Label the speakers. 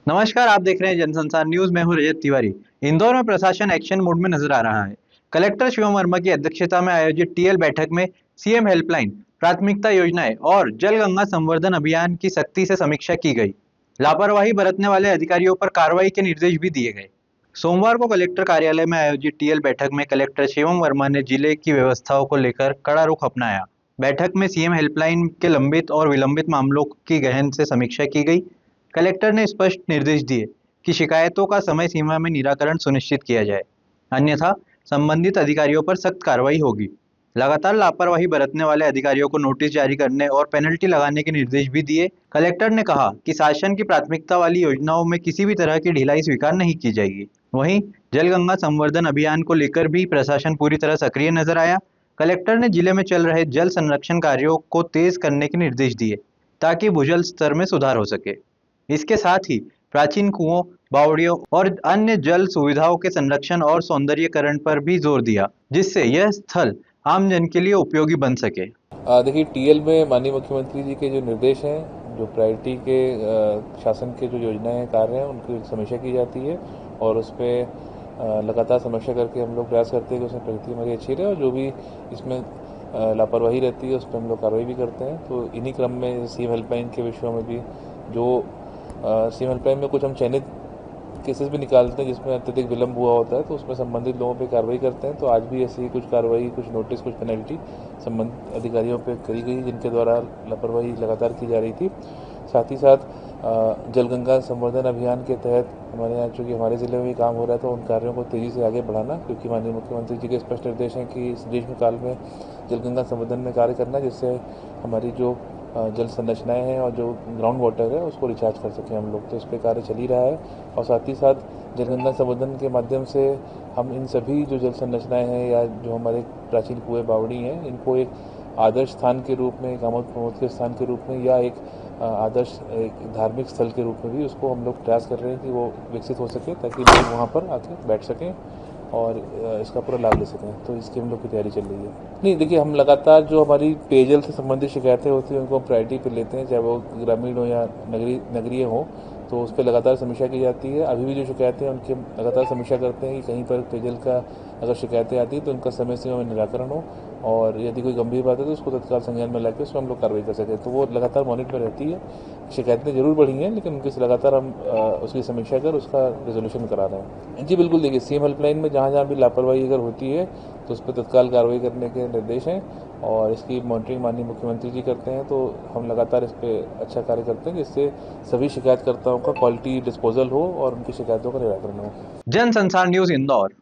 Speaker 1: नमस्कार, आप देख रहे हैं जनसंसार न्यूज। मैं हूं रजत तिवारी। इंदौर में प्रशासन एक्शन मोड में नजर आ रहा है। कलेक्टर शिवम वर्मा की अध्यक्षता में आयोजित टीएल बैठक में सीएम हेल्पलाइन, प्राथमिकता योजनाएं और जल गंगा संवर्धन अभियान की सख्ती से समीक्षा की गई। लापरवाही बरतने वाले अधिकारियों पर कार्रवाई के निर्देश भी दिए गए। सोमवार को कलेक्टर कार्यालय में आयोजित टीएल बैठक में कलेक्टर शिवम वर्मा ने जिले की व्यवस्थाओं को लेकर कड़ा रुख अपनाया। बैठक में सीएम हेल्पलाइन के लंबित और विलंबित मामलों की गहन से समीक्षा की गई। कलेक्टर ने स्पष्ट निर्देश दिए कि शिकायतों का समय सीमा में निराकरण सुनिश्चित किया जाए, अन्यथा संबंधित अधिकारियों पर सख्त कार्रवाई होगी। लगातार लापरवाही बरतने वाले अधिकारियों को नोटिस जारी करने और पेनल्टी लगाने के निर्देश भी दिए। कलेक्टर ने कहा कि शासन की प्राथमिकता वाली योजनाओं में किसी भी तरह की ढिलाई स्वीकार नहीं की जाएगी। वहीं जलगंगा संवर्धन अभियान को लेकर भी प्रशासन पूरी तरह सक्रिय नजर आया। कलेक्टर ने जिले में चल रहे जल संरक्षण कार्यों को तेज करने के निर्देश दिए ताकि भूजल स्तर में सुधार हो सके। इसके साथ ही प्राचीन कुओं, बावड़ियों और अन्य जल सुविधाओं के संरक्षण और सौंदर्यीकरण पर भी जोर दिया, जिससे यह स्थल आम जन के लिए उपयोगी बन सके।
Speaker 2: देखिए टीएल में माननीय मुख्यमंत्री जी के जो निर्देश हैं, जो प्रायोरिटी के शासन के जो योजनाएं कार्य हैं उनकी समीक्षा की जाती है और उस पर लगातार समीक्षा करके हम लोग प्रयास करते हैं कि उसमें प्रगति हमारी अच्छी रहे और जो भी इसमें लापरवाही रहती है उस पर हम लोग कार्रवाई भी करते हैं। तो इन्हीं क्रम में सीएम हेल्पलाइन के विषयों में भी जो सीएम हेल्पलाइन में कुछ हम चयनित केसेस भी निकालते हैं जिसमें अत्यधिक विलंब हुआ होता है, तो उसमें संबंधित लोगों पे कार्रवाई करते हैं। तो आज भी ऐसी कुछ कार्रवाई, कुछ नोटिस, कुछ पेनल्टी संबंधित अधिकारियों पे करी गई जिनके द्वारा लापरवाही लगातार की जा रही थी। साथ ही साथ जलगंगा संवर्धन अभियान के तहत हमारे यहाँ चूँकि हमारे ज़िले में भी काम हो रहा है तो उन कार्यों को तेज़ी से आगे बढ़ाना, क्योंकि माननीय मुख्यमंत्री जी के स्पष्ट निर्देश हैं कि इस ग्रीष्म काल में जलगंगा संवर्धन में कार्य करना, जिससे हमारी जो जल संरचनाएं हैं और जो ग्राउंड वाटर है उसको रिचार्ज कर सकें हम लोग। तो इस पर कार्य चल ही रहा है और साथ ही साथ जलगंगा संवर्धन के माध्यम से हम इन सभी जो जल संरचनाएं हैं या जो हमारे प्राचीन कुएं बावड़ी हैं इनको एक आदर्श स्थान के रूप में, एक आमोद प्रमोद के स्थान के रूप में या एक आदर्श एक धार्मिक स्थल के रूप में भी उसको हम लोग प्रयास कर रहे हैं कि वो विकसित हो सके ताकि लोग वहाँ पर आके बैठ सकें और इसका पूरा लाभ ले सकें। तो इसकी हम लोग की तैयारी चल रही है। नहीं, देखिए हम लगातार जो हमारी पेयजल से संबंधित शिकायतें होती हैं उनको प्रायोरिटी पर लेते हैं, चाहे वो ग्रामीण हो या नगरीय हो, तो उस पर लगातार समीक्षा की जाती है। अभी भी जो शिकायतें हैं उनकी हम लगातार समीक्षा करते हैं कि कहीं पर पेयजल का अगर शिकायतें आती हैं तो उनका समय सीमा में निराकरण हो और यदि कोई गंभीर बात है तो उसको तत्काल संज्ञान में लाकर उसमें हम लोग कार्रवाई कर सकें। तो वो लगातार मॉनिटर में रहती है। शिकायतें जरूर बढ़ी हैं लेकिन उनकी लगातार हम उसकी समीक्षा कर उसका रेजोल्यूशन करा रहे हैं। जी बिल्कुल, देखिए सीएम हेल्पलाइन में जहाँ जहाँ भी लापरवाही अगर होती है तो उस पर तत्काल कार्रवाई करने के निर्देश हैं और इसकी मॉनिटरिंग माननीय मुख्यमंत्री जी करते हैं। तो हम लगातार इस पर अच्छा कार्य करते हैं जिससे सभी शिकायतकर्ताओं का क्वालिटी डिस्पोजल हो और उनकी शिकायतों का निराकरण हो।
Speaker 1: जनसंसार न्यूज इंदौर।